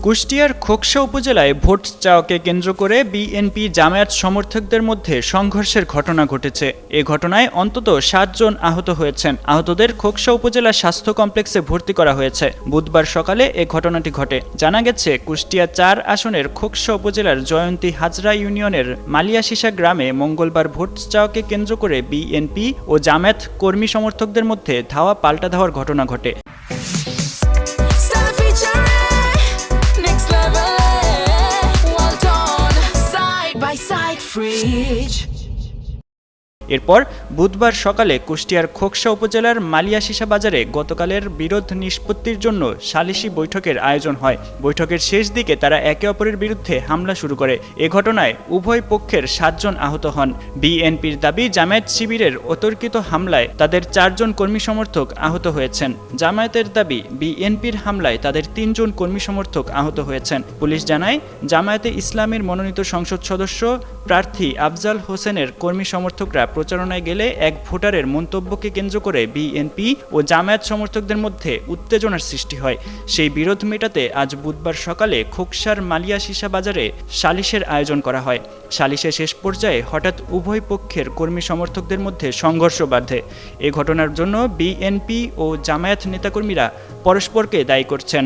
কুষ্টিয়ার খোকসা উপজেলায় ভোট চাওয়াকে কেন্দ্র করে বিএনপি জামায়াত সমর্থকদের মধ্যে সংঘর্ষের ঘটনা ঘটেছে। এ ঘটনায় অন্তত ৭ জন আহত হয়েছেন। আহতদের খোকসা উপজেলা স্বাস্থ্য কমপ্লেক্সে ভর্তি করা হয়েছে। বুধবার সকালে এ ঘটনাটি ঘটে। জানা গেছে, কুষ্টিয়া ৪ আসনের খোকসা উপজেলার জয়ন্তী হাজরা ইউনিয়নের মালিয়াশিসা গ্রামে মঙ্গলবার ভোট চাওয়াকে কেন্দ্র করে বিএনপি ও জামায়াত কর্মী সমর্থকদের মধ্যে ধাওয়া পাল্টা ধাওয়ার ঘটনা ঘটে। এরপর বুধবার সকালে কুষ্টিয়ার খোকসা উপজেলার মালিয়াশিসা বাজারে গতকালের বিরোধ নিষ্পত্তির জন্য সালিশি বৈঠকের আয়োজন হয়। বৈঠকের শেষ দিকে তারা একে অপরের বিরুদ্ধে হামলা শুরু করে। এ ঘটনায় উভয় পক্ষের ৭ জন আহত হন। বিএনপির দাবি, জামায়াত শিবিরের অতর্কিত হামলায় তাদের ৪ জন কর্মী সমর্থক আহত হয়েছেন। জামায়াতের দাবি, বিএনপির হামলায় তাদের ৩ জন কর্মী সমর্থক আহত হয়েছেন। পুলিশ জানায়, জামায়াতে ইসলামের মনোনীত সংসদ সদস্য প্রার্থী আফজাল হোসেনের কর্মী সমর্থকরা প্রচারণায় গেলে এক ভোটারের মন্তব্যকে কেন্দ্র করে বিএনপি ও জামায়াত সমর্থকদের মধ্যে উত্তেজনার সৃষ্টি হয়। সেই বিরোধ মেটাতে আজ বুধবার সকালে খোকসার মালিয়াশিসা বাজারে সালিশের আয়োজন করা হয়। সালিশের শেষ পর্যায়ে হঠাৎ উভয় পক্ষের কর্মী সমর্থকদের মধ্যে সংঘর্ষ বাধে। এ ঘটনার জন্য বিএনপি ও জামায়াত নেতাকর্মীরা পরস্পরকে দায়ী করছেন।